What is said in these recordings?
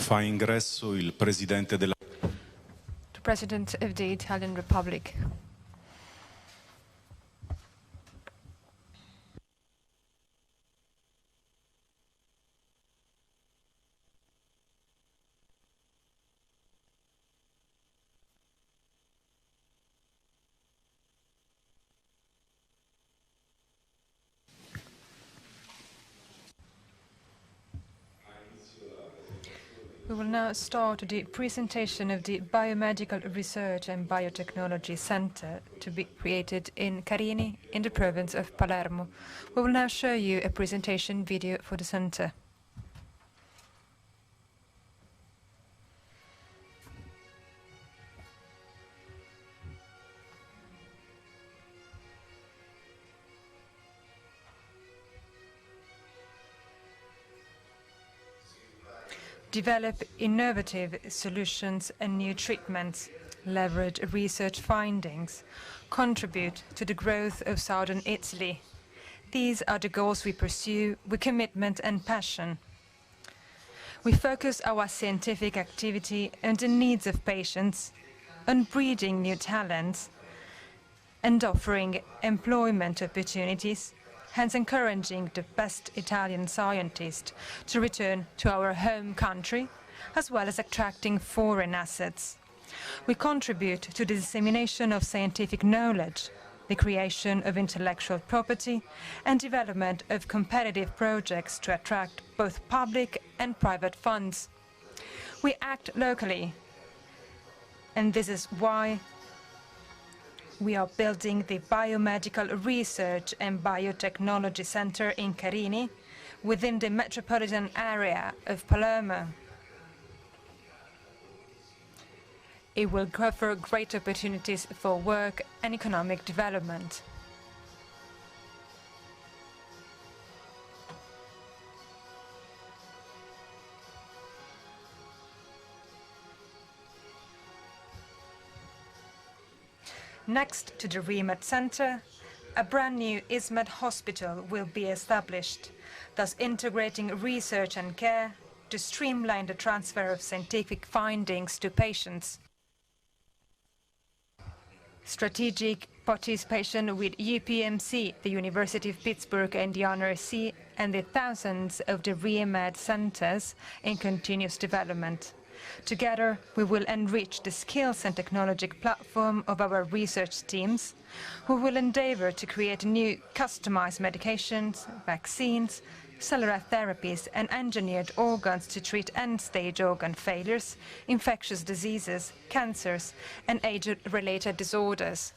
Fa ingresso il Presidente della... The President of the Italian Republic. We will now start the presentation of the Biomedical Research and Biotechnology Center to be created in Carini, in the province of Palermo. We will now show you a presentation video for the center. Develop innovative solutions and new treatments, leverage research findings, contribute to the growth of southern Italy. These are the goals we pursue with commitment and passion. We focus our scientific activity on the needs of patients, on breeding new talents, and offering employment opportunities, hence encouraging the best Italian scientists to return to our home country, as well as attracting foreign assets. We contribute to the dissemination of scientific knowledge, the creation of intellectual property, and development of competitive projects to attract both public and private funds. We act locally, and this is why we are building the Biomedical Research and Biotechnology Center in Carini, within the metropolitan area of Palermo. It will offer great opportunities for work and economic development. Next to the REMED Center, a brand new ISMED hospital will be established, thus integrating research and care to streamline the transfer of scientific findings to patients. Strategic participation with UPMC, the University of Pittsburgh and the NRC, and the thousands of the REMED centers in continuous development. Together, we will enrich the skills and technological platform of our research teams, who will endeavor to create new customized medications, vaccines, cellular therapies, and engineered organs to treat end-stage organ failures, infectious diseases, cancers, and age-related disorders.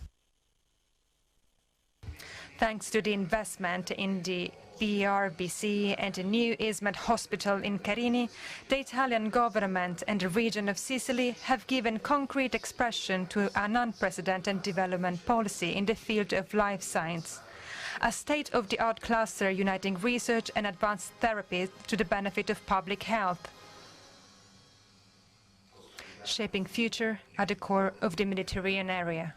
Thanks to the investment in the BRBC and a new ISMED hospital in Carini, the Italian government and the region of Sicily have given concrete expression to an unprecedented development policy in the field of life science. A state-of-the-art cluster uniting research and advanced therapies to the benefit of public health. Shaping future at the core of the Mediterranean area.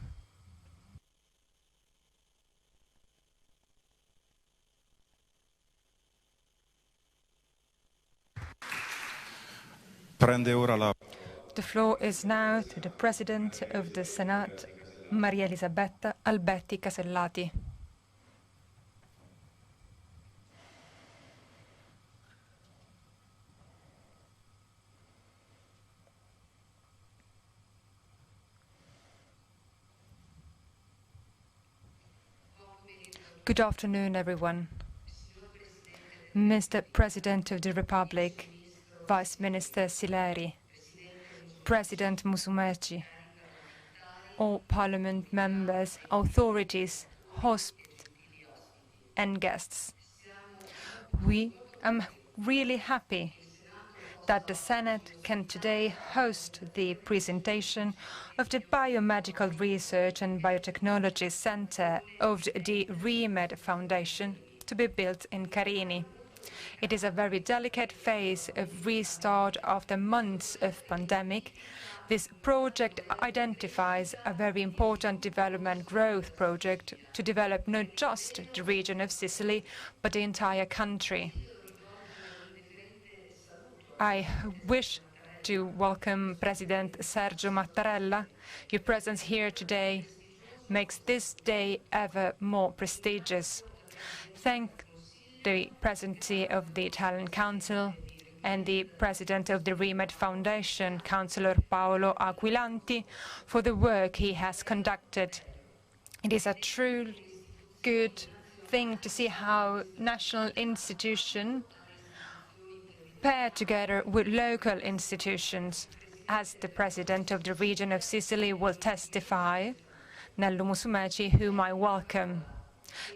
The floor is now to the President of the Senate, Maria Elisabetta Alberti Casellati. Good afternoon, everyone. Mr. President of the Republic, Vice Minister Sileri, President Musumeci, all Parliament members, authorities, hosts, and guests. We are really happy that the Senate can today host the presentation of the Biomedical Research and Biotechnology Center of the REMED Foundation to be built in Carini. It is a very delicate phase of restart after months of pandemic. This project identifies a very important development growth project to develop not just the region of Sicily, but the entire country. I wish to welcome President Sergio Mattarella. Your presence here today makes this day ever more prestigious. Thank the Presidency of the Italian Council and the President of the REMED Foundation, Councillor Paolo Aquilanti, for the work he has conducted. It is a true good thing to see how national institutions pair together with local institutions. As the President of the region of Sicily will testify, Nello Musumeci, whom I welcome.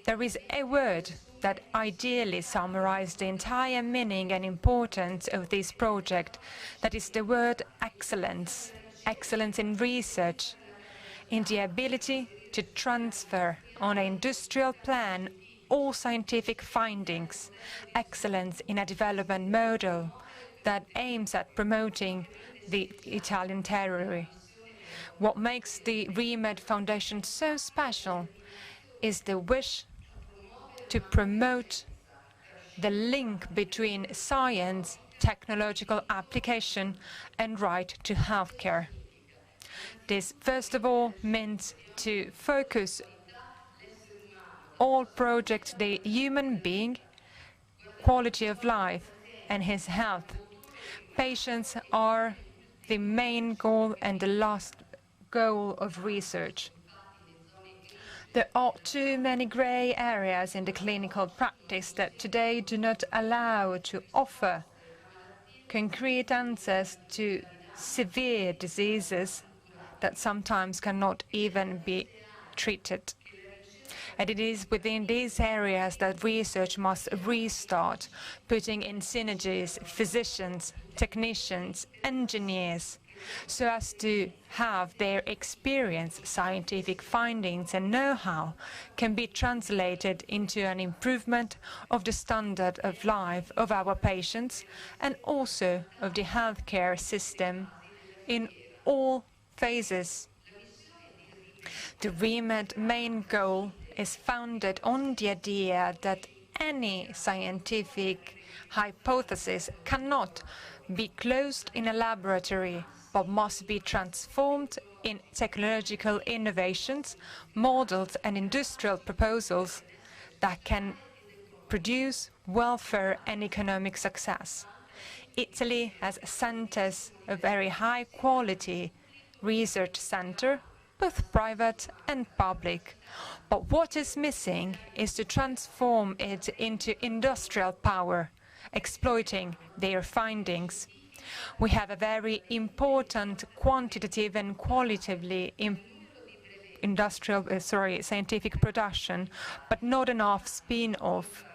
There is a word that ideally summarizes the entire meaning and importance of this project. That is the word excellence. Excellence in research, in the ability to transfer on an industrial plan all scientific findings. Excellence in a development model that aims at promoting the Italian territory. What makes the REMED Foundation so special is the wish to promote the link between science, technological application, and right to healthcare. This, first of all, means to focus all projects the human being, quality of life, and his health. Patients are the main goal and the last goal of research. There are too many grey areas in the clinical practice that today do not allow to offer concrete answers to severe diseases that sometimes cannot even be treated. And it is within these areas that research must restart, putting in synergies, physicians, technicians, engineers, so as to have their experience, scientific findings and know-how can be translated into an improvement of the standard of life of our patients and also of the healthcare system in all phases. The REMED main goal is founded on the idea that any scientific hypothesis cannot be closed in a laboratory, but must be transformed in technological innovations, models and industrial proposals that can produce welfare and economic success. Italy has centers of very high quality research center, both private and public. But what is missing is to transform it into industrial power, exploiting their findings. We have a very important quantitative and qualitatively scientific production, but not enough spin-off.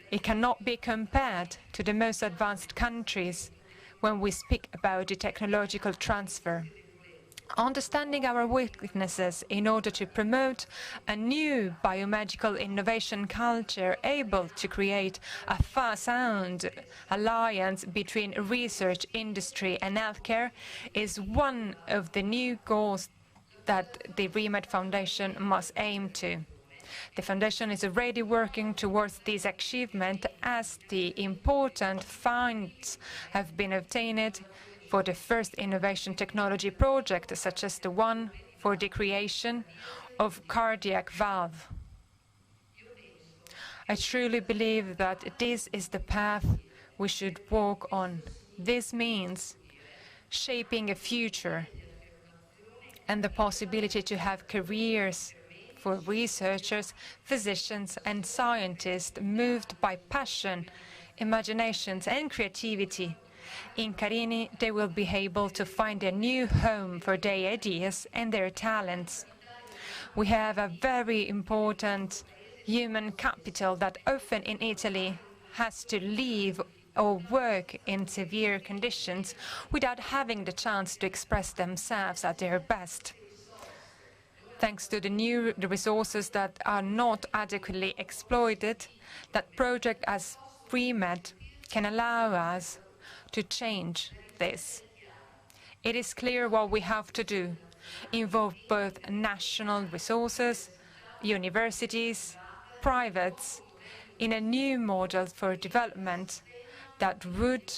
It cannot be compared to the most advanced countries when we speak about the technological transfer. Understanding our weaknesses in order to promote a new biomedical innovation culture able to create a sound alliance between research, industry and healthcare is one of the new goals that the REMED Foundation must aim to. The Foundation is already working towards this achievement as the important funds have been obtained for the first innovation technology project, such as the one for the creation of cardiac valve. I truly believe that this is the path we should walk on. This means shaping a future and the possibility to have careers for researchers, physicians and scientists moved by passion, imaginations and creativity. In Carini, they will be able to find a new home for their ideas and their talents. We have a very important human capital that often in Italy has to live or work in severe conditions without having the chance to express themselves at their best. Thanks to the resources that are not adequately exploited, that project as REMED can allow us to change this. It is clear what we have to do: involve both national resources, universities, privates, in a new model for development that would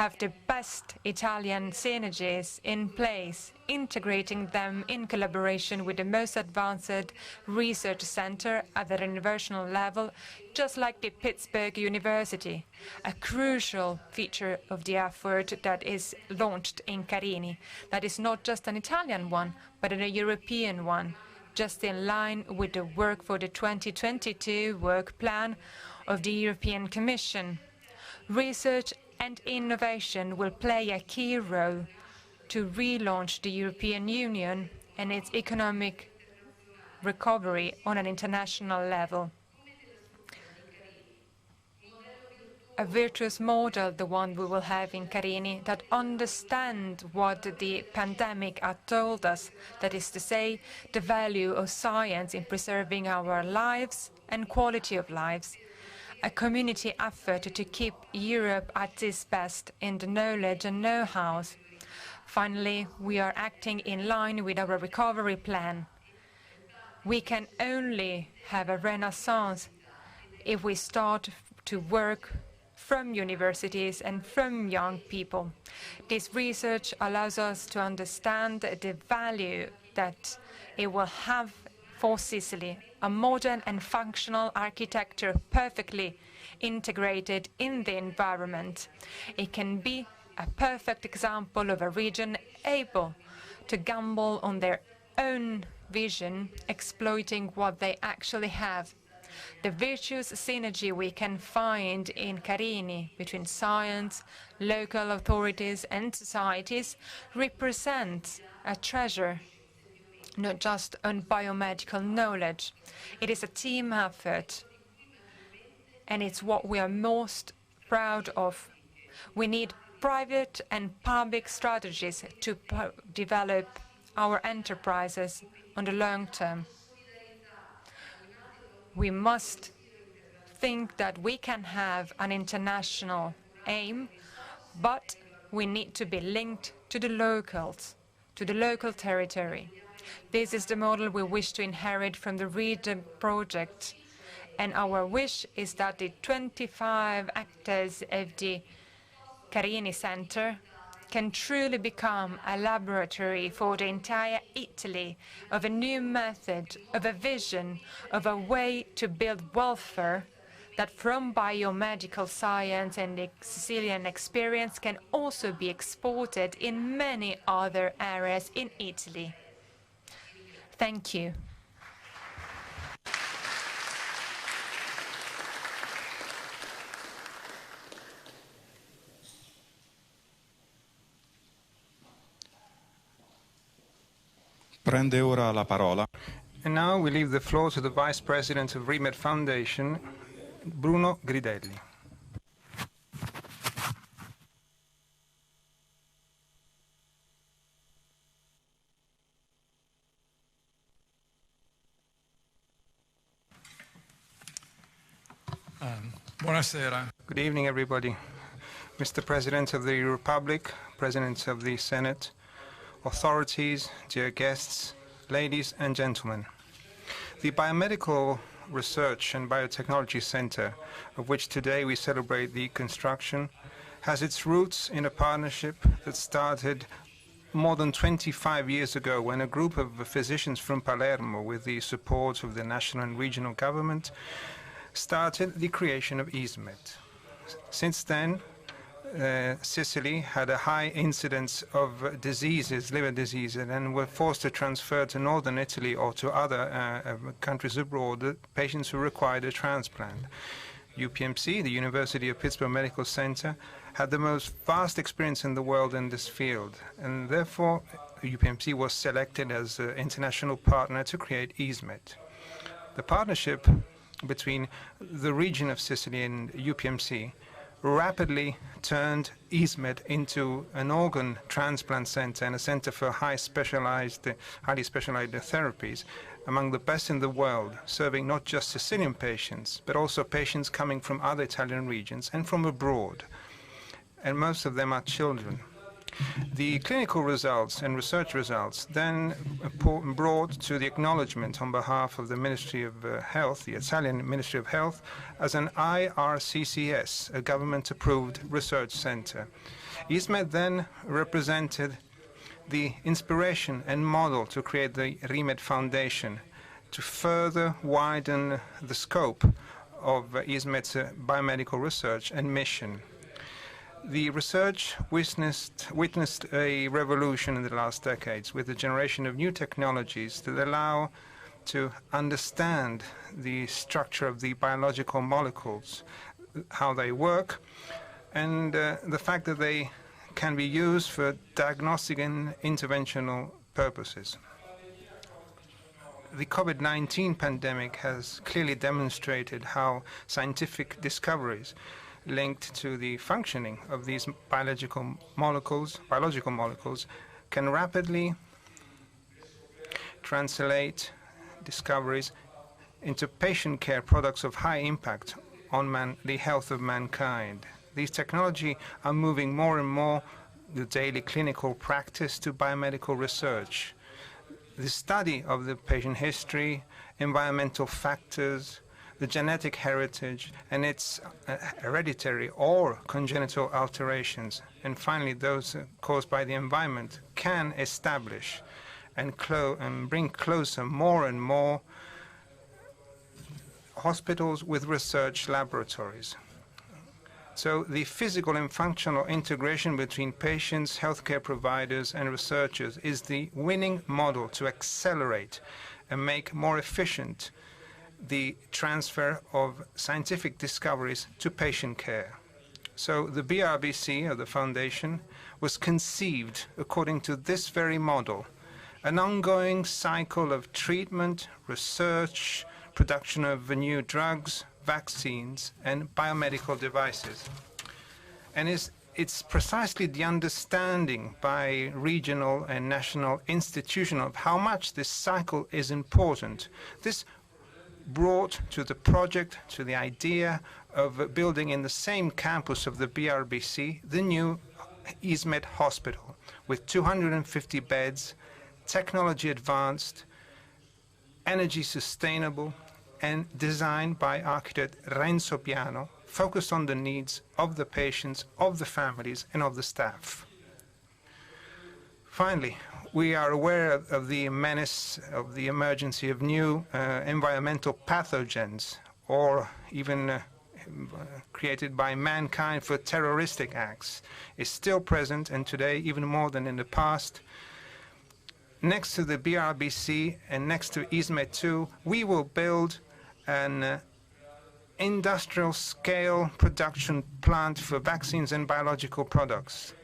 have the best Italian synergies in place, integrating them in collaboration with the most advanced research center at the international level, just like the Pittsburgh University, a crucial feature of the effort that is launched in Carini. That is not just an Italian one, but a European one, just in line with the work for the 2022 work plan of the European Commission. Research and innovation will play a key role to relaunch the European Union and its economic recovery on an international level. A virtuous model, the one we will have in Carini, that understands what the pandemic had told us, that is to say, the value of science in preserving our lives and quality of lives. A community effort to keep Europe at its best in the knowledge and know-how. Finally, we are acting in line with our recovery plan. We can only have a renaissance if we start to work from universities and from young people. This research allows us to understand the value that it will have for Sicily, a modern and functional architecture perfectly integrated in the environment. It can be a perfect example of a region able to gamble on their own vision, exploiting what they actually have. The virtuous synergy we can find in Carini between science, local authorities and societies represents a treasure, not just on biomedical knowledge. It is a team effort, and it's what we are most proud of. We need private and public strategies to develop our enterprises on the long term. We must think that we can have an international aim, but we need to be linked to the locals, to the local territory. This is the model we wish to inherit from the region project, and our wish is that the 25 actors of the Carini Center can truly become a laboratory for the entire Italy of a new method, of a vision, of a way to build welfare that from biomedical science and the Sicilian experience can also be exported in many other areas in Italy. Thank you. Prende ora la parola. And now we leave the floor to the Vice President of ReMed Foundation, Bruno Gridelli. Buonasera. Good evening, everybody. Mr. President of the Republic, President of the Senate, authorities, dear guests, ladies and gentlemen. The Biomedical Research and Biotechnology Center, of which today we celebrate the construction, has its roots in a partnership that started more than 25 years ago when a group of physicians from Palermo, with the support of the national and regional government, started the creation of ISMET. Since then, Sicily had a high incidence of diseases, liver diseases, and were forced to transfer to northern Italy or to other countries abroad patients who required a transplant. UPMC, the University of Pittsburgh Medical Center, had the most vast experience in the world in this field, and therefore UPMC was selected as an international partner to create ISMET. The partnership between the region of Sicily and UPMC rapidly turned ISMET into an organ transplant center and a center for highly specialized therapies, among the best in the world, serving not just Sicilian patients, but also patients coming from other Italian regions and from abroad. And most of them are children. The clinical results and research results then brought to the acknowledgement on behalf of the Ministry of Health, the Italian Ministry of Health, as an IRCCS, a government-approved research center. ISMET then represented the inspiration and model to create the RIMED Foundation, to further widen the scope of ISMET's biomedical research and mission. The research witnessed a revolution in the last decades with the generation of new technologies that allow to understand the structure of the biological molecules, how they work, and the fact that they can be used for diagnostic and interventional purposes. The COVID-19 pandemic has clearly demonstrated how scientific discoveries linked to the functioning of these biological molecules can rapidly translate discoveries into patient care products of high impact on the health of mankind. These technologies are moving more and more the daily clinical practice to biomedical research. The study of the patient history, environmental factors, the genetic heritage, and its hereditary or congenital alterations, and finally those caused by the environment, can establish and bring closer more and more hospitals with research laboratories. So the physical and functional integration between patients, healthcare providers, and researchers is the winning model to accelerate and make more efficient the transfer of scientific discoveries to patient care. So the BRBC, or the Foundation, was conceived according to this very model, an ongoing cycle of treatment, research, production of new drugs, vaccines, and biomedical devices. And it's precisely the understanding by regional and national institutions of how much this cycle is important. This brought to the project, to the idea of building in the same campus of the BRBC, the new ISMET hospital, with 250 beds, technology advanced, energy sustainable, and designed by architect Renzo Piano, focused on the needs of the patients, of the families, and of the staff. Finally, we are aware of the menace of the emergency of new environmental pathogens, or even created by mankind for terroristic acts, is still present, and today, even more than in the past. Next to the BRBC and next to ISMET 2, we will build an industrial scale production plant for vaccines and biological products.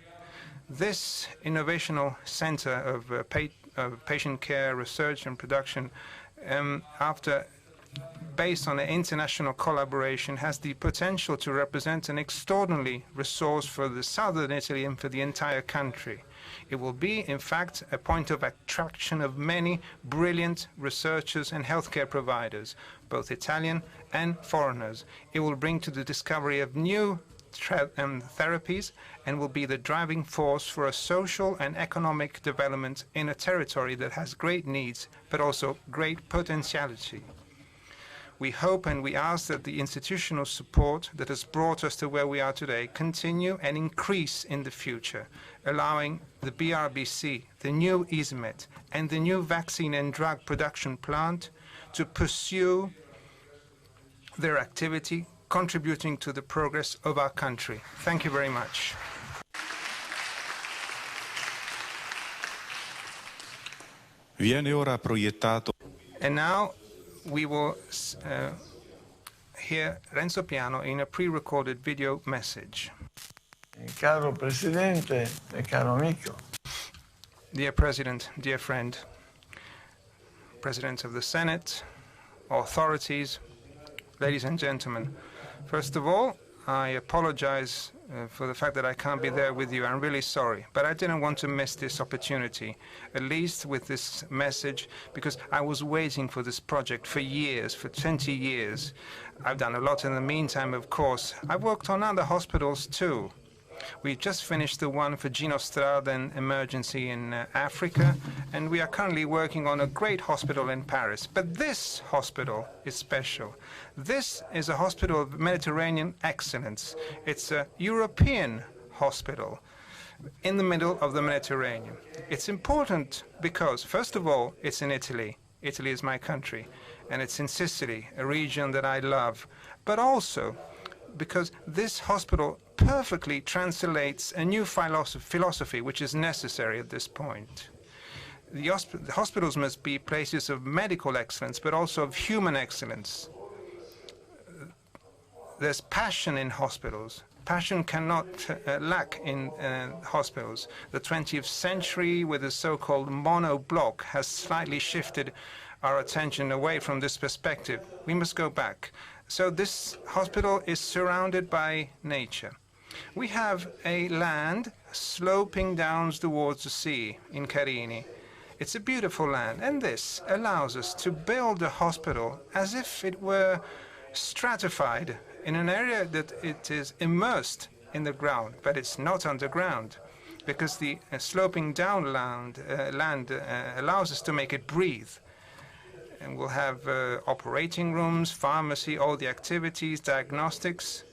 This innovational center of patient care, research and production, based on an international collaboration, has the potential to represent an extraordinary resource for the southern Italy and for the entire country. It will be, in fact, a point of attraction of many brilliant researchers and healthcare providers, both Italian and foreigners. It will bring to the discovery of new therapies and will be the driving force for a social and economic development in a territory that has great needs, but also great potentiality. We hope and we ask that the institutional support that has brought us to where we are today continue and increase in the future, allowing the BRBC, the new ISMET, and the new vaccine and drug production plant to pursue their activity, contributing to the progress of our country. Thank you very much. Viene ora proiettato. And now we will hear Renzo Piano in a pre-recorded video message. Caro Presidente e caro amico. Dear President, dear friend, President of the Senate, authorities, ladies and gentlemen, first of all, I apologize for the fact that I can't be there with you. I'm really sorry, but I didn't want to miss this opportunity, at least with this message, because I was waiting for this project for years, for 20 years. I've done a lot in the meantime, of course. I've worked on other hospitals too. We just finished the one for Gino Strada emergency in Africa, and we are currently working on a great hospital in Paris. But this hospital is special. This is a hospital of Mediterranean excellence. It's a European hospital. in the middle of the Mediterranean. It's important because, first of all, it's in Italy. Italy is my country, and it's in Sicily, a region that I love, but also because this hospital perfectly translates a new philosophy which is necessary at this point. The hospitals must be places of medical excellence, but also of human excellence. There's passion in hospitals. Passion cannot lack in hospitals. The 20th century, with the so-called mono-block, has slightly shifted our attention away from this perspective. We must go back. So this hospital is surrounded by nature. We have a land sloping down towards the sea in Carini. It's a beautiful land, and this allows us to build a hospital as if it were stratified in an area that it is immersed in the ground, but it's not underground, because the sloping down land allows us to make it breathe. And we'll have operating rooms, pharmacy, all the activities, diagnostics.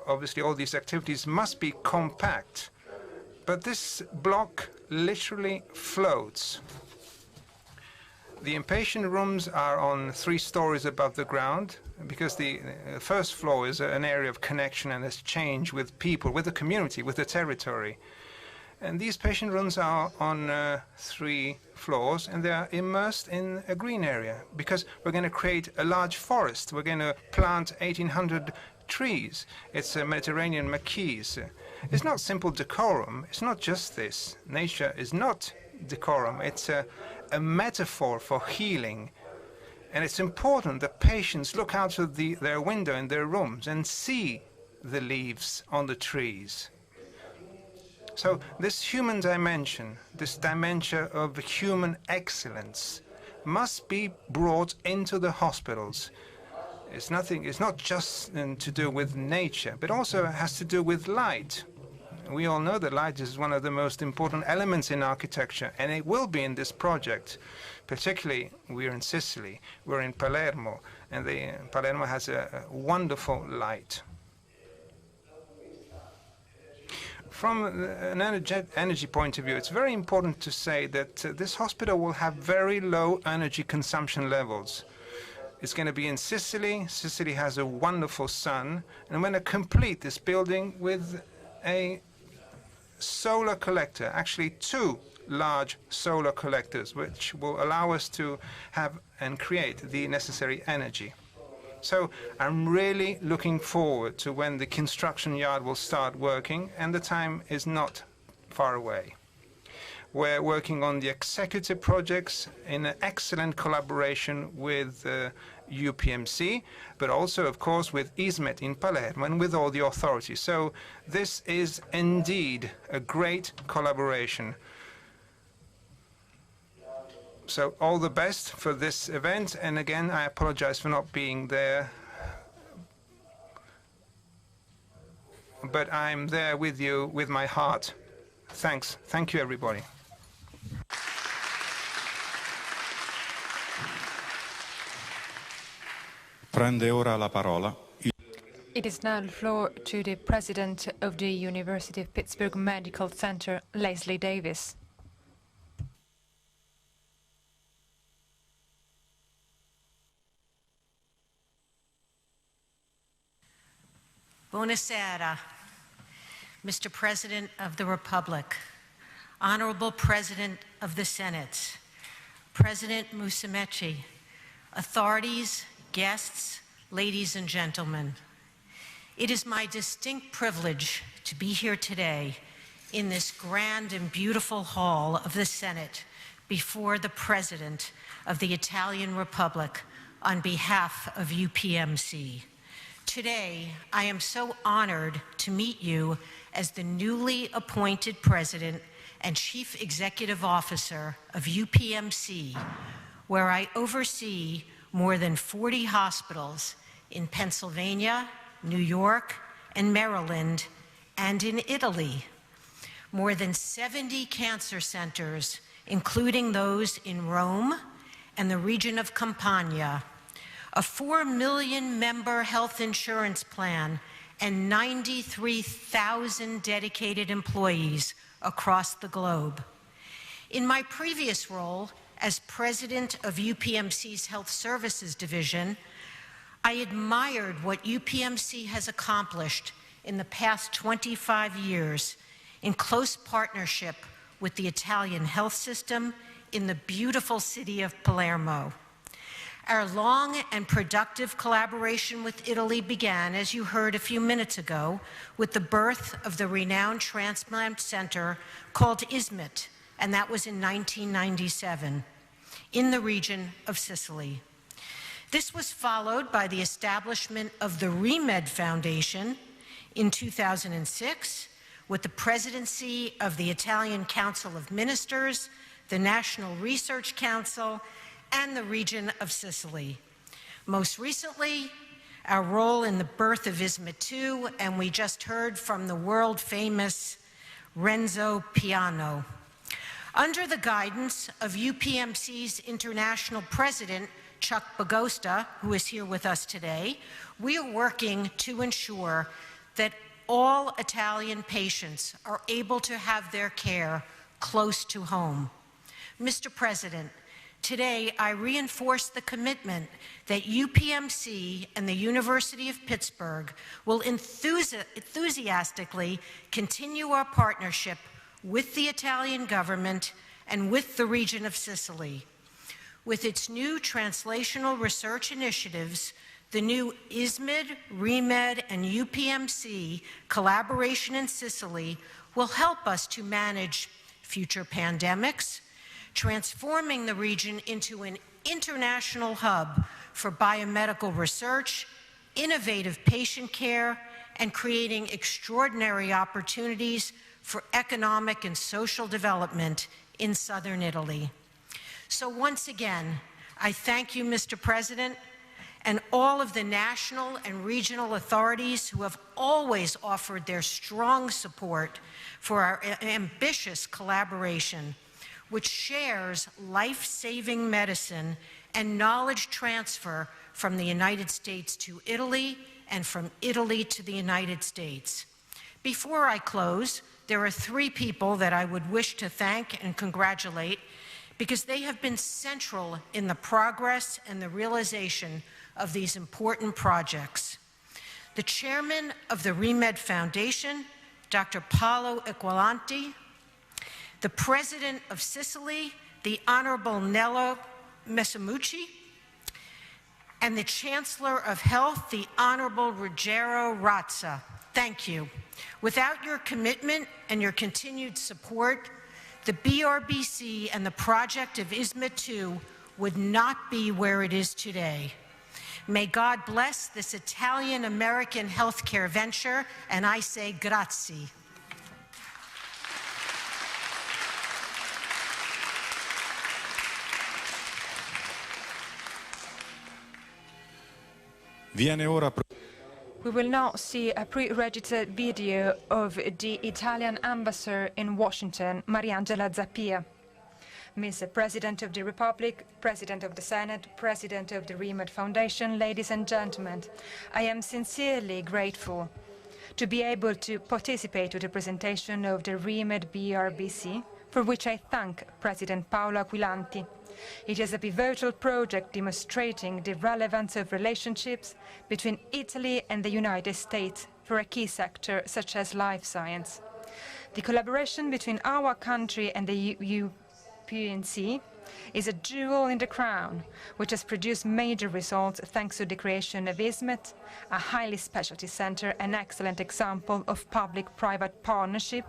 Obviously, all these activities must be compact, but this block literally floats. The inpatient rooms are on 3 stories above the ground, because the first floor is an area of connection and exchange with people, with the community, with the territory. And these patient rooms are on 3 floors, and they are immersed in a green area, because we're going to create a large forest. We're going to plant 1,800 trees. It's a Mediterranean maquis. It's not simple decorum. It's not just this. Nature is not decorum. It's a metaphor for healing. And it's important that patients look out of their window in their rooms and see the leaves on the trees. So this human dimension, this dimension of human excellence, must be brought into the hospitals. It's not just to do with nature, but also has to do with light. We all know that light is one of the most important elements in architecture, and it will be in this project. Particularly, we're in Sicily, we're in Palermo, and Palermo has a wonderful light. From an energy point of view, it's very important to say that this hospital will have very low energy consumption levels. It's going to be in Sicily. Sicily has a wonderful sun, and I'm going to complete this building with a solar collector, actually 2 large solar collectors, which will allow us to have and create the necessary energy. So I'm really looking forward to when the construction yard will start working, and the time is not far away. We're working on the executive projects in an excellent collaboration with UPMC, but also, of course, with ISMET in Palermo and with all the authorities. So this is indeed a great collaboration. So all the best for this event, and again, I apologize for not being there. But I'm there with you, with my heart. Thanks. Thank you, everybody. Prende ora la parola. It is now the floor to the president of the University of Pittsburgh Medical Center, Leslie Davis. Buonasera, Mr. President of the Republic, Honorable President of the Senate, President Musumeci, authorities, guests, ladies and gentlemen. It is my distinct privilege to be here today in this grand and beautiful hall of the Senate before the President of the Italian Republic on behalf of UPMC. Today, I am so honored to meet you as the newly appointed President and Chief Executive Officer of UPMC, where I oversee more than 40 hospitals in Pennsylvania, New York, and Maryland, and in Italy. More than 70 cancer centers, including those in Rome and the region of Campania, a 4 million member health insurance plan, and 93,000 dedicated employees across the globe. In my previous role as president of UPMC's Health Services Division, I admired what UPMC has accomplished in the past 25 years in close partnership with the Italian health system in the beautiful city of Palermo. Our long and productive collaboration with Italy began, as you heard a few minutes ago, with the birth of the renowned transplant center called ISMIT, and that was in 1997, in the region of Sicily. This was followed by the establishment of the ReMed Foundation in 2006, with the presidency of the Italian Council of Ministers, the National Research Council, and the region of Sicily. Most recently, our role in the birth of ISMIT II, and we just heard from the world-famous Renzo Piano. Under the guidance of UPMC's international president, Chuck Bagosta, who is here with us today, we are working to ensure that all Italian patients are able to have their care close to home. Mr. President, today I reinforce the commitment that UPMC and the University of Pittsburgh will enthusiastically continue our partnership with the Italian government and with the region of Sicily. With its new translational research initiatives, the new ISMID, ReMed, and UPMC collaboration in Sicily will help us to manage future pandemics, transforming the region into an international hub for biomedical research, innovative patient care, and creating extraordinary opportunities for economic and social development in southern Italy. So once again, I thank you, Mr. President, and all of the national and regional authorities who have always offered their strong support for our ambitious collaboration, which shares life-saving medicine and knowledge transfer from the United States to Italy and from Italy to the United States. Before I close, there are 3 people that I would wish to thank and congratulate because they have been central in the progress and the realization of these important projects. The chairman of the ReMed Foundation, Dr. Paolo Equilanti, the president of Sicily, the Honorable Nello Messamucci, and the Chancellor of Health, the Honorable Ruggero Razza. Thank you. Without your commitment and your continued support, the BRBC and the project of ISMIT II would not be where it is today. May God bless this Italian-American healthcare venture, and I say grazie. We will now see a pre-registered video of the Italian ambassador in Washington, Mariangela Zappia. Mr. President of the Republic, President of the Senate, President of the ReMed Foundation, ladies and gentlemen, I am sincerely grateful to be able to participate to the presentation of the ReMed BRBC, for which I thank President Paolo Aquilanti. It is a pivotal project demonstrating the relevance of relationships between Italy and the United States for a key sector such as life science. The collaboration between our country and the UPMC is a jewel in the crown, which has produced major results thanks to the creation of ISMIT, a highly specialty center, an excellent example of public-private partnership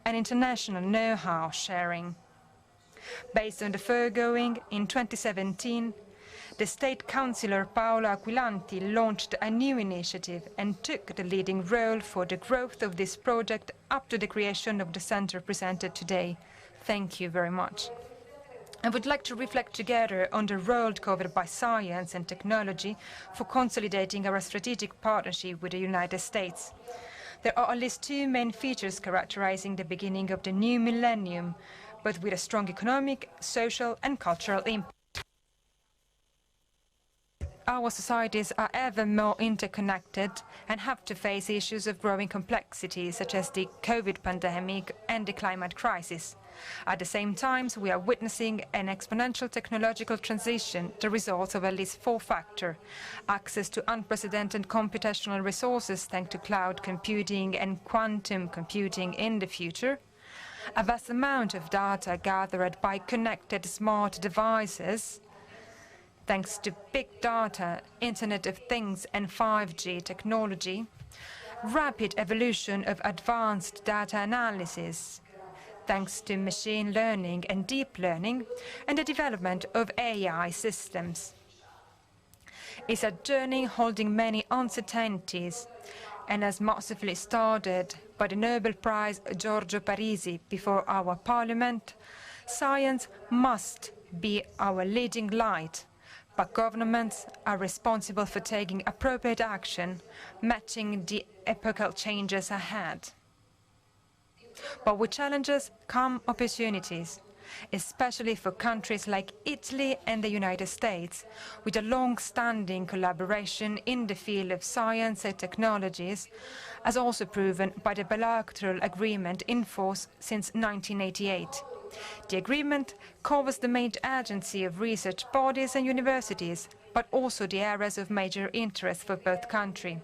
and international know-how sharing. Based on the foregoing, in 2017, the State Councillor Paolo Aquilanti launched a new initiative and took the leading role for the growth of this project up to the creation of the center presented today. Thank you very much. I would like to reflect together on the role covered by science and technology for consolidating our strategic partnership with the United States. There are at least 2 main features characterizing the beginning of the new millennium, but with a strong economic, social and cultural impact. our societies are ever more interconnected and have to face issues of growing complexity, such as the COVID pandemic and the climate crisis. At the same time, we are witnessing an exponential technological transition, the result of at least four factors: access to unprecedented computational resources thanks to cloud computing and quantum computing in the future, a vast amount of data gathered by connected smart devices, thanks to big data, Internet of Things and 5G technology, rapid evolution of advanced data analysis, thanks to machine learning and deep learning, and the development of AI systems. It's a journey holding many uncertainties, and as massively started by the Nobel Prize Giorgio Parisi before our Parliament, science must be our leading light, but governments are responsible for taking appropriate action, matching the epochal changes ahead. But with challenges come opportunities, especially for countries like Italy and the United States, with a long-standing collaboration in the field of science and technologies, as also proven by the bilateral agreement in force since 1988. The agreement covers the main agency of research bodies and universities, but also the areas of major interest for both countries.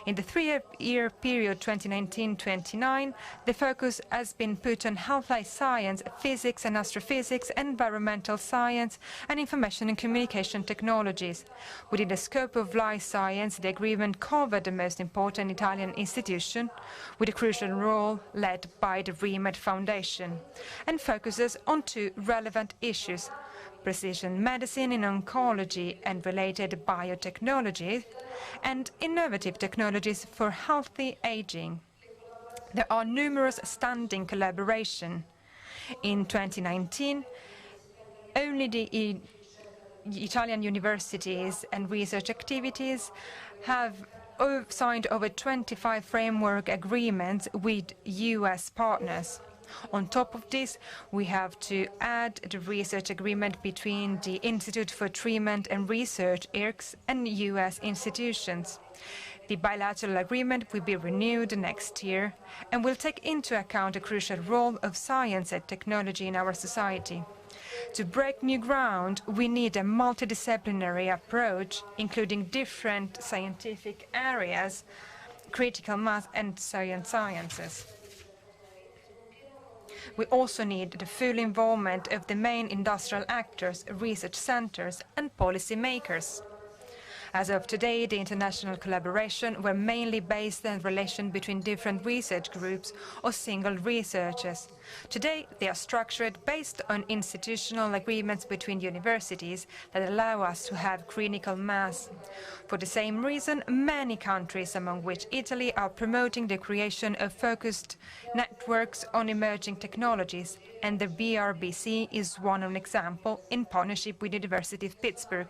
In the three-year period 2019-29, the focus has been put on health life science, physics and astrophysics, environmental science, and information and communication technologies. Within the scope of life science, the agreement covered the most important Italian institution, with a crucial role led by the Roma Foundation, and focuses on two relevant issues: precision medicine in oncology and related biotechnology, and innovative technologies for healthy aging. There are numerous standing collaborations. In 2019, only the Italian universities and research activities have signed over 25 framework agreements with US partners. On top of this, we have to add the research agreement between the Institute for Treatment and Research, IRCS, and US institutions. The bilateral agreement will be renewed next year and will take into account the crucial role of science and technology in our society. To break new ground, we need a multidisciplinary approach, including different scientific areas, critical math and sciences. We also need the full involvement of the main industrial actors, research centers, and policy makers. As of today, the international collaboration were mainly based on relation between different research groups or single researchers. Today, they are structured based on institutional agreements between universities that allow us to have critical mass. For the same reason, many countries, among which Italy, are promoting the creation of focused networks on emerging technologies, and the BRBC is one example in partnership with the University of Pittsburgh.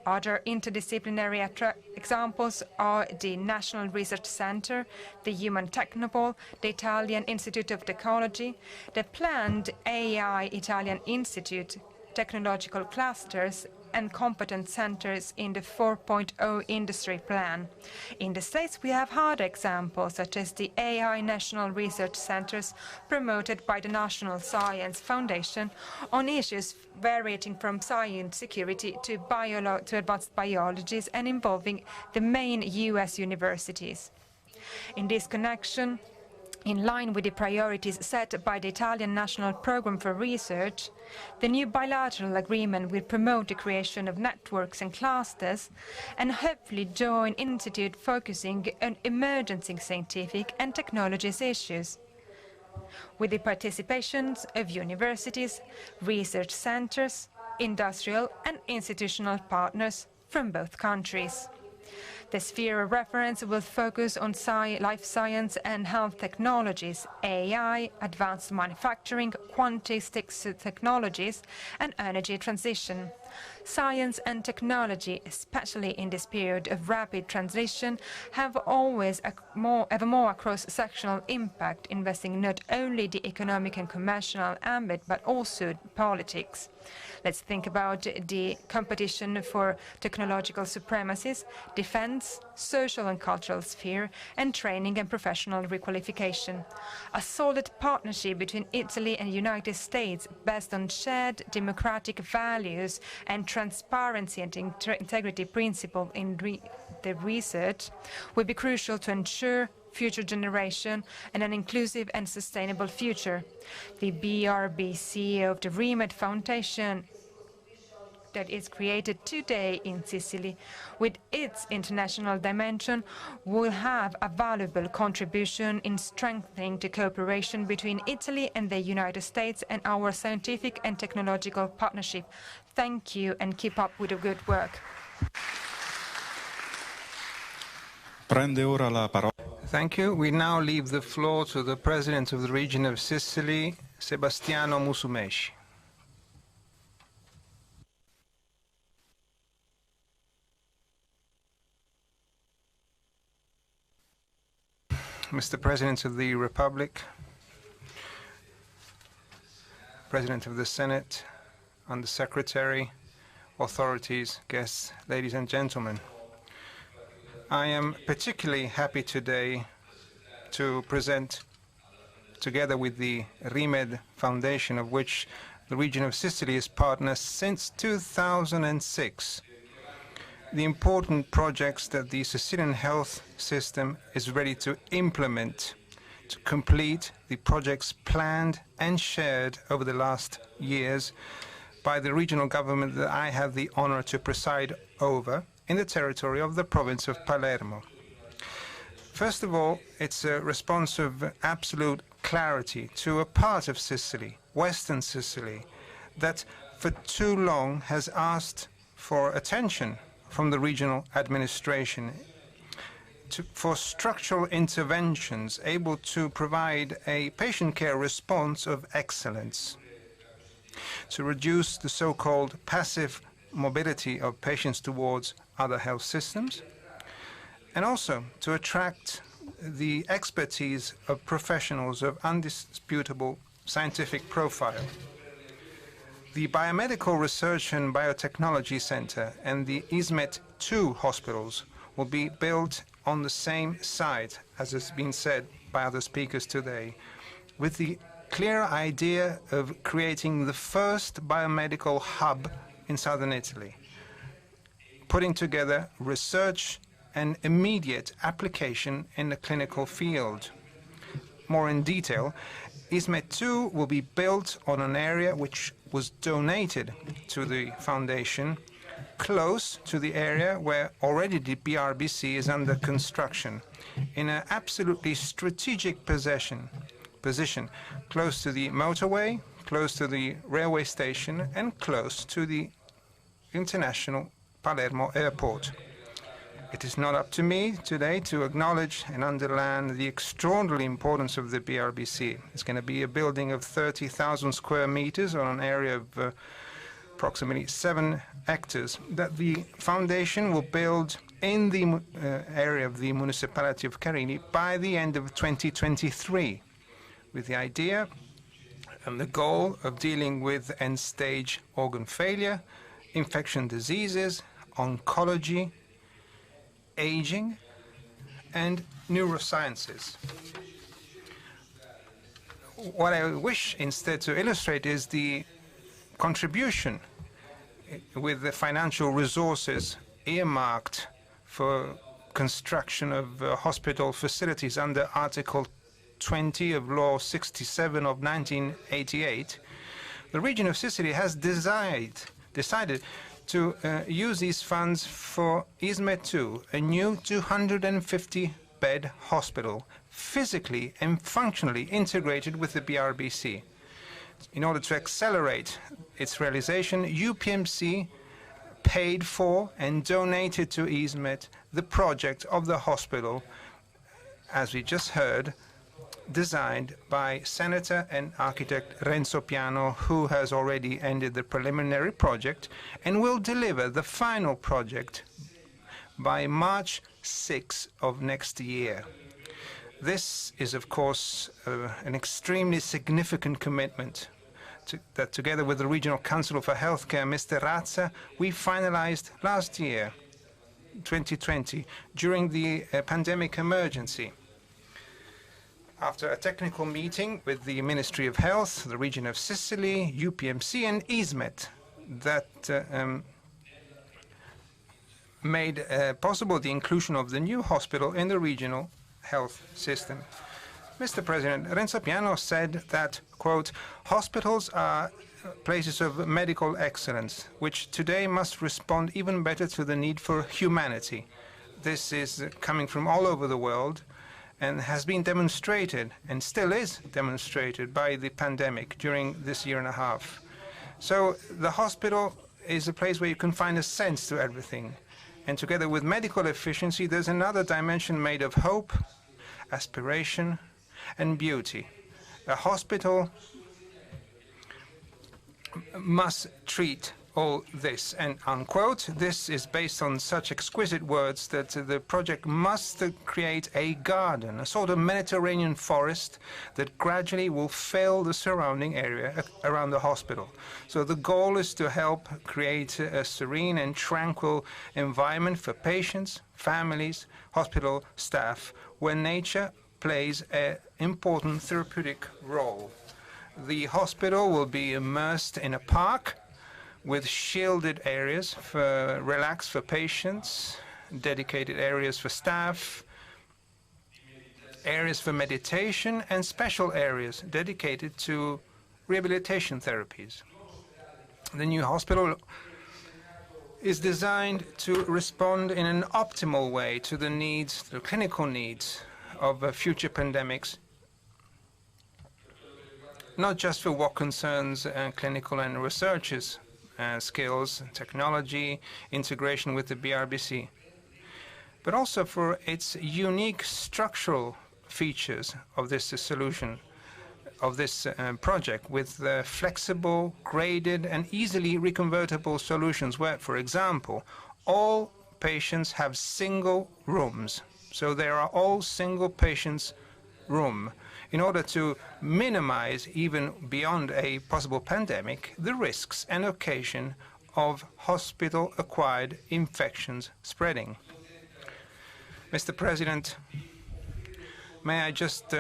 Other interdisciplinary examples are the National Research Center, the Human Technopole, the Italian Institute of Technology, the planned AI Italian Institute, technological clusters, and competence centers in the 4.0 industry plan. In the States, we have other examples, such as the AI National Research Centers promoted by the National Science Foundation on issues varying from science security to advanced biologies and involving the main US universities. In this connection, in line with the priorities set by the Italian National Programme for Research, the new bilateral agreement will promote the creation of networks and clusters and hopefully join institutes focusing on emerging scientific and technologies issues, with the participations of universities, research centers, industrial and institutional partners from both countries. The sphere of reference will focus on life science and health technologies, AI, advanced manufacturing, quantistic technologies, and energy transition. Science and technology, especially in this period of rapid transition, have always a more cross-sectional impact, investing not only the economic and commercial ambit, but also politics. Let's think about the competition for technological supremacies, defense, social and cultural sphere, and training and professional requalification. A solid partnership between Italy and the United States based on shared democratic values and transparency and integrity principle in the research will be crucial to ensure future generation and an inclusive and sustainable future. The BRBC of the Remed Foundation that is created today in Sicily, with its international dimension, will have a valuable contribution in strengthening the cooperation between Italy and the United States and our scientific and technological partnership. Thank you and keep up with the good work. Prende ora la parola. Thank you. We now leave the floor to the President of the region of Sicily, Sebastiano Musumeci. Mr. President of the Republic, President of the Senate, Undersecretary, authorities, guests, ladies and gentlemen. I am particularly happy today to present, together with the Remed Foundation, of which the region of Sicily is partner since 2006, the important projects that the Sicilian health system is ready to implement to complete the projects planned and shared over the last years by the regional government that I have the honor to preside over in the territory of the province of Palermo. First of all, it's a response of absolute clarity to a part of Sicily, Western Sicily, that for too long has asked for attention from the regional administration for structural interventions able to provide a patient care response of excellence, to reduce the so-called passive mobility of patients towards other health systems, and also to attract the expertise of professionals of undisputable scientific profile. The Biomedical Research and Biotechnology Center and the ISMET II hospitals will be built on the same site, as has been said by other speakers today, with the clear idea of creating the first biomedical hub in southern Italy, putting together research and immediate application in the clinical field. More in detail, ISMET II will be built on an area which was donated to the foundation, close to the area where already the BRBC is under construction, in an absolutely strategic position, close to the motorway, close to the railway station, and close to the international Palermo airport. It is not up to me today to acknowledge and underline the extraordinary importance of the BRBC. It's going to be a building of 30,000 square meters on an area of approximately 7 hectares that the foundation will build in the area of the municipality of Carini by the end of 2023, with the idea and the goal of dealing with end-stage organ failure, infection diseases, oncology, aging, and neurosciences. What I wish instead to illustrate is the contribution with the financial resources earmarked for construction of hospital facilities under Article 20 of Law 67 of 1988. The region of Sicily has decided to use these funds for ISMET II, a new 250-bed hospital, physically and functionally integrated with the BRBC. In order to accelerate its realization, UPMC paid for and donated to ISMET the project of the hospital, as we just heard, designed by Senator and architect Renzo Piano, who has already ended the preliminary project and will deliver the final project by March 6 of next year. This is, of course, an extremely significant commitment that, together with the Regional Council for Healthcare, Mr. Razza, we finalized last year, 2020, during the pandemic emergency. After a technical meeting with the Ministry of Health, the region of Sicily, UPMC, and ISMET, that made possible the inclusion of the new hospital in the regional health system. Mr. President, Renzo Piano said that, quote, "Hospitals are places of medical excellence, which today must respond even better to the need for humanity." This is coming from all over the world and has been demonstrated, and still is demonstrated, by the pandemic during this year and a half. So the hospital is a place where you can find a sense to everything. And together with medical efficiency, there's another dimension made of hope, aspiration, and beauty. A hospital must treat all this, and unquote. This is based on such exquisite words that the project must create a garden, a sort of Mediterranean forest that gradually will fill the surrounding area around the hospital. So the goal is to help create a serene and tranquil environment for patients, families, hospital staff, where nature plays an important therapeutic role. The hospital will be immersed in a park with shielded areas for relax for patients, dedicated areas for staff, areas for meditation, and special areas dedicated to rehabilitation therapies. The new hospital is designed to respond in an optimal way to the needs, the clinical needs of future pandemics, not just for what concerns clinical and researchers skills, technology, integration with the BRBC, but also for its unique structural features of this solution, of this project, with flexible, graded, and easily reconvertible solutions where, for example, all patients have single rooms. So there are all single patients' room, in order to minimize, even beyond a possible pandemic, the risks and occasion of hospital-acquired infections spreading. Mr. President, may I just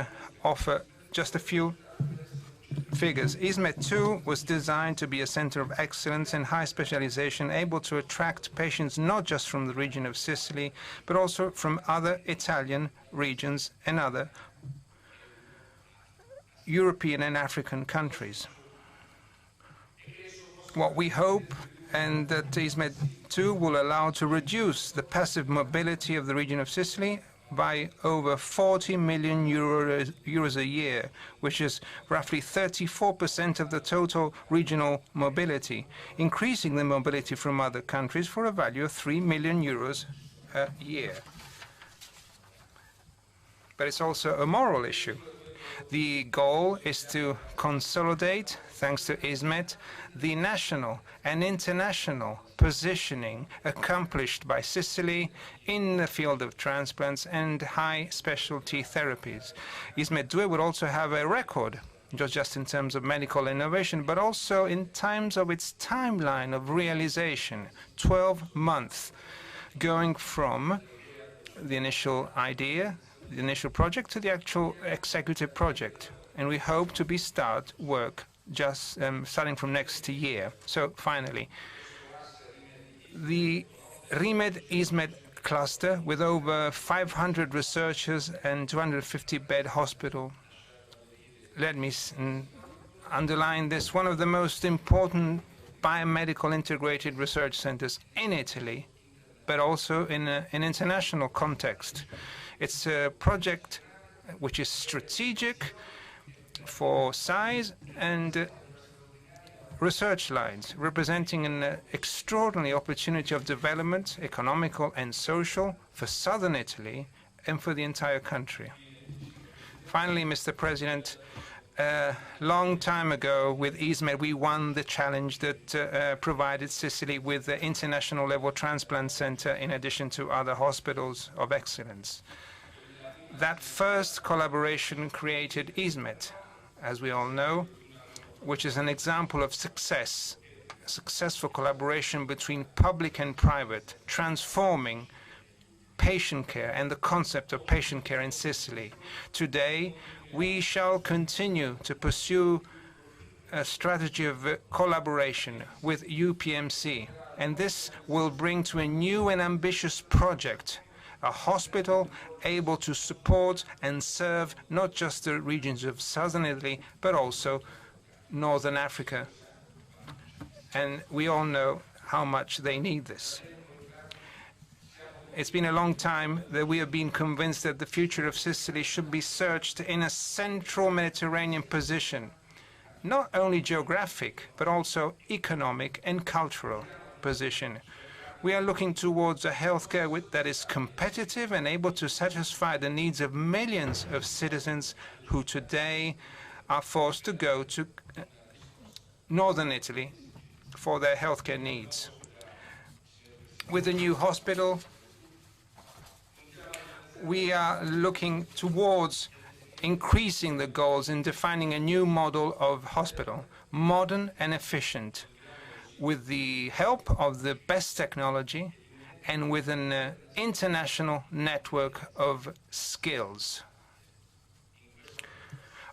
offer just a few figures. ISMET 2 was designed to be a center of excellence and high specialization, able to attract patients not just from the region of Sicily, but also from other Italian regions and other European and African countries. What we hope, and that ISMET 2 will allow to reduce the passive mobility of the region of Sicily by over 40 million euros a year, which is roughly 34% of the total regional mobility, increasing the mobility from other countries for a value of 3 million euros a year. But it's also a moral issue. The goal is to consolidate, thanks to ISMET, the national and international positioning accomplished by Sicily in the field of transplants and high specialty therapies. ISMET 2 would also have a record, not just in terms of medical innovation, but also in terms of its timeline of realization, 12 months, going from the initial idea, the initial project, to the actual executive project. And we hope to start work just starting from next year. So finally, the RIMED-ISMET cluster with over 500 researchers and 250-bed hospital. Let me underline this, one of the most important biomedical integrated research centers in Italy, but also in an international context. It's a project which is strategic for size and research lines, representing an extraordinary opportunity of development, economical and social, for southern Italy and for the entire country. Finally, Mr. President, a long time ago with ISMED, we won the challenge that provided Sicily with the international level transplant center in addition to other hospitals of excellence. That first collaboration created ISMED, as we all know, which is an example of successful collaboration between public and private, transforming patient care and the concept of patient care in Sicily. Today, we shall continue to pursue a strategy of collaboration with UPMC, and this will bring to a new and ambitious project, a hospital able to support and serve not just the regions of southern Italy, but also Northern Africa. And we all know how much they need this. It's been a long time that we have been convinced that the future of Sicily should be searched in a central Mediterranean position, not only geographic, but also economic and cultural position. We are looking towards a healthcare that is competitive and able to satisfy the needs of millions of citizens who today are forced to go to northern Italy for their healthcare needs. With the new hospital, we are looking towards increasing the goals in defining a new model of hospital, modern and efficient, with the help of the best technology and with an international network of skills.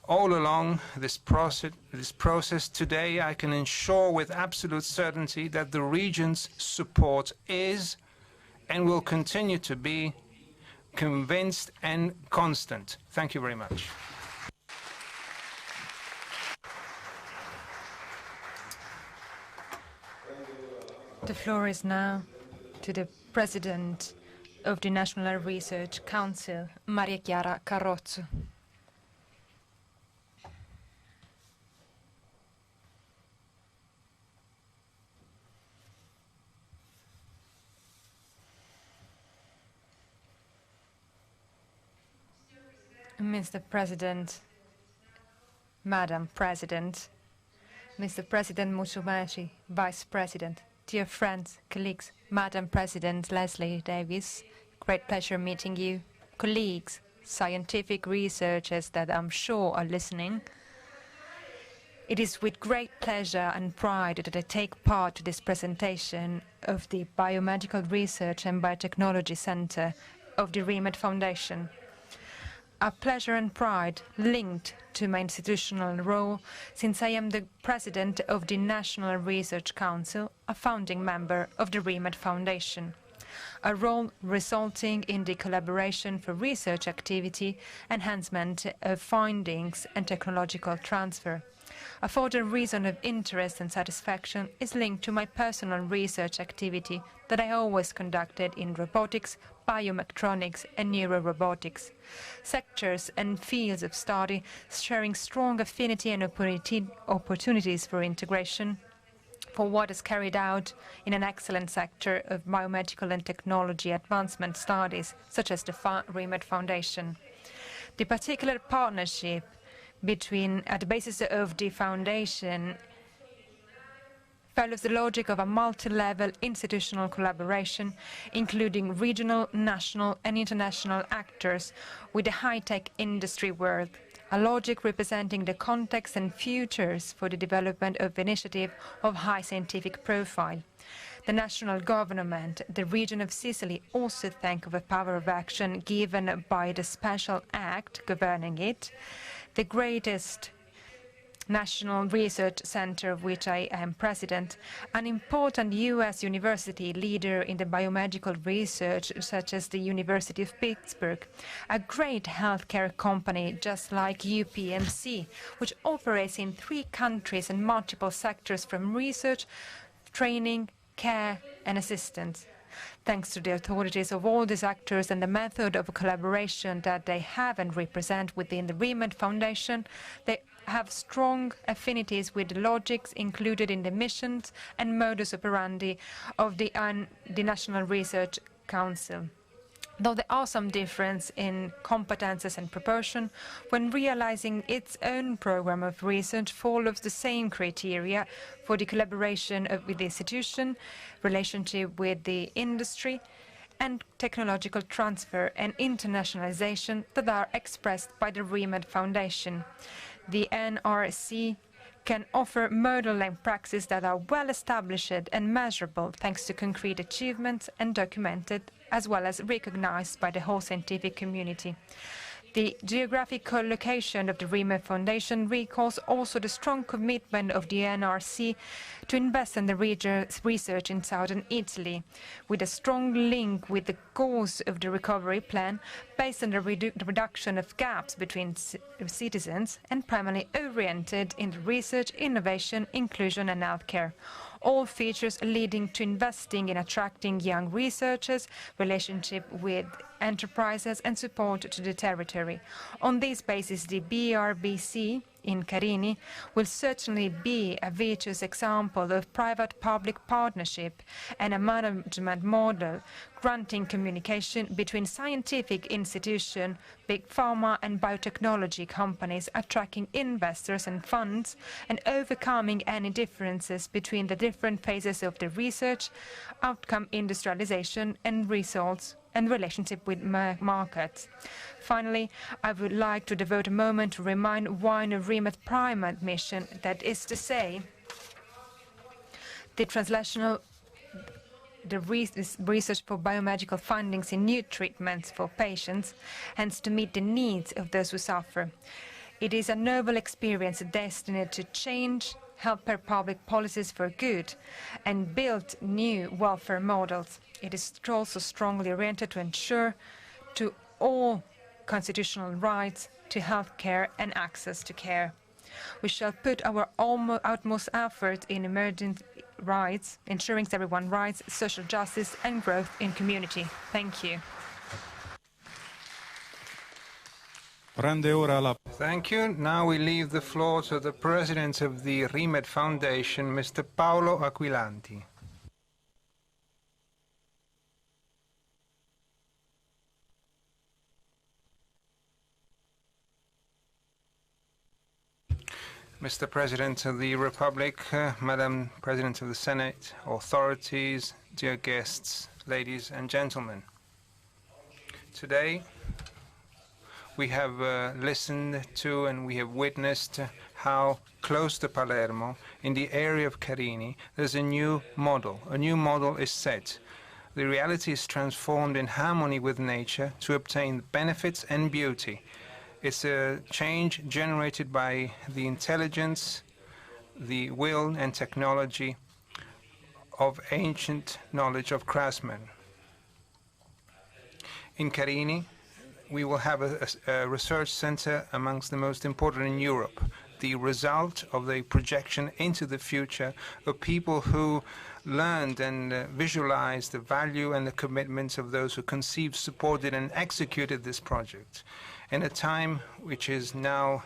All along this process today, I can ensure with absolute certainty that the region's support is and will continue to be convinced and constant. Thank you very much. The floor is now to the President of the National Research Council, Maria Chiara Carrozzo. Mr. President, Madam President, Mr. President Musumeci, Vice President, dear friends, colleagues, Madam President Leslie Davis, great pleasure meeting you, colleagues, scientific researchers that I'm sure are listening. It is with great pleasure and pride that I take part to this presentation of the Biomedical Research and Biotechnology Center of the Roma Foundation. A pleasure and pride linked to my institutional role, since I am the President of the National Research Council, a founding member of the Roma Foundation. A role resulting in the collaboration for research activity, enhancement of findings and technological transfer. A further reason of interest and satisfaction is linked to my personal research activity that I always conducted in robotics, biomechatronics and neurorobotics, sectors and fields of study sharing strong affinity and opportunities for integration for what is carried out in an excellent sector of biomedical and technology advancement studies, such as the REMED Foundation. The particular partnership at the basis of the foundation follows the logic of a multi-level institutional collaboration, including regional, national and international actors with the high-tech industry world, a logic representing the context and futures for the development of initiative of high scientific profile. The national government, the region of Sicily, also thank of a power of action given by the special act governing it, the greatest National Research Center of which I am president, an important U.S. university leader in the biomedical research, such as the University of Pittsburgh, a great healthcare company just like UPMC, which operates in 3 countries and multiple sectors from research, training, care and assistance. Thanks to the authorities of all these actors and the method of collaboration that they have and represent within the REMED Foundation, they have strong affinities with the logics included in the missions and modus operandi of the National Research Council. Though there are some difference in competences and proportion, when realizing its own program of research follows the same criteria for the collaboration with the institution, relationship with the industry, and technological transfer and internationalization that are expressed by the REMED Foundation. The NRC can offer model and practices that are well established and measurable thanks to concrete achievements and documented as well as recognized by the whole scientific community. The geographical location of the REMED Foundation recalls also the strong commitment of the NRC to invest in the research in southern Italy, with a strong link with the goals of the recovery plan based on the reduction of gaps between citizens and primarily oriented in research, innovation, inclusion and healthcare. All features leading to investing in attracting young researchers, relationship with enterprises and support to the territory. On this basis, the BRBC in Carini will certainly be a virtuous example of private-public partnership and a management model granting communication between scientific institutions, big pharma and biotechnology companies, attracting investors and funds, and overcoming any differences between the different phases of the research, outcome industrialization and results and relationship with markets. Finally, I would like to devote a moment to remind why the REMED primate mission, that is to say, the translational research for biomedical findings in new treatments for patients, hence to meet the needs of those who suffer. It is a noble experience destined to change healthcare public policies for good and build new welfare models. It is also strongly oriented to ensure to all constitutional rights to health care and access to care. We shall put our utmost effort in emergent rights, ensuring everyone's rights, social justice and growth in community. Thank you. Thank you. Now we leave the floor to the President of the REMED Foundation, Mr. Paolo Aquilanti. Mr. President of the Republic, Madam President of the Senate, authorities, dear guests, ladies and gentlemen. Today, we have listened to and we have witnessed how close to Palermo, in the area of Carini, there's a new model. A new model is set. The reality is transformed in harmony with nature to obtain benefits and beauty. It's a change generated by the intelligence, the will and technology of ancient knowledge of craftsmen. In Carini, we will have a research center amongst the most important in Europe, the result of the projection into the future of people who learned and visualized the value and the commitments of those who conceived, supported and executed this project. In a time which is now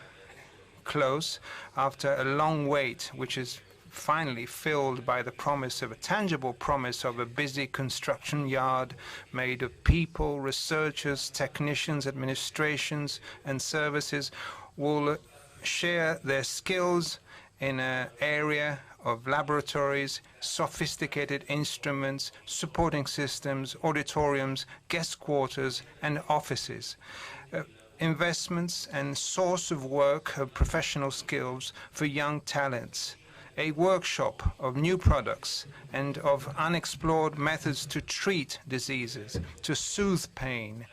close, after a long wait, which is finally filled by the promise of a tangible promise of a busy construction yard made of people, researchers, technicians, administrations and services, will share their skills in an area of laboratories, sophisticated instruments, supporting systems, auditoriums, guest quarters and offices. Investments and source of work of professional skills for young talents. A workshop of new products and of unexplored methods to treat diseases, to soothe pain,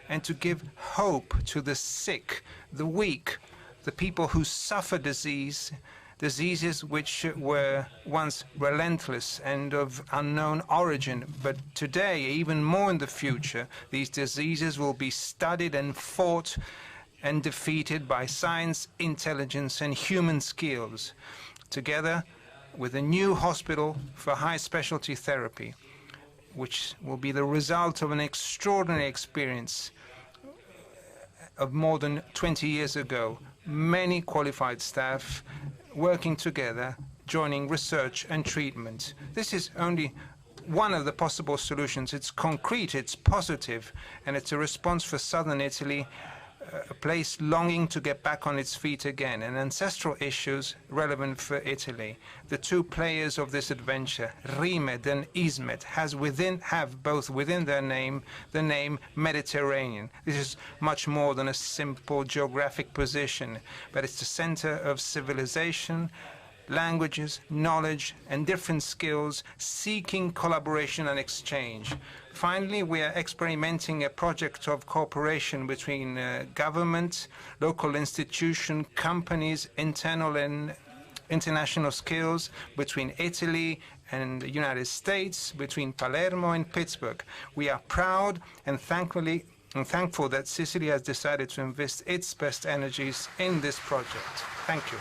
and to give hope to the sick, the weak, the people who suffer diseases which were once relentless and of unknown origin, but today, even more in the future, these diseases will be studied and fought and defeated by science, intelligence, and human skills, together with a new hospital for high specialty therapy, which will be the result of an extraordinary experience of more than 20 years ago. Many qualified staff working together, joining research and treatment. This is only one of the possible solutions. It's concrete, it's positive, and it's a response for southern Italy, a place longing to get back on its feet again, and ancestral issues relevant for Italy. The two players of this adventure, Rimed and Ismet, have both within their name the name Mediterranean. This is much more than a simple geographic position, but it's the center of civilization, languages, knowledge, and different skills seeking collaboration and exchange. Finally, we are experimenting a project of cooperation between government, local institutions, companies, internal and international skills, between Italy and the United States, between Palermo and Pittsburgh. We are proud and thankful that Sicily has decided to invest its best energies in this project. Thank you.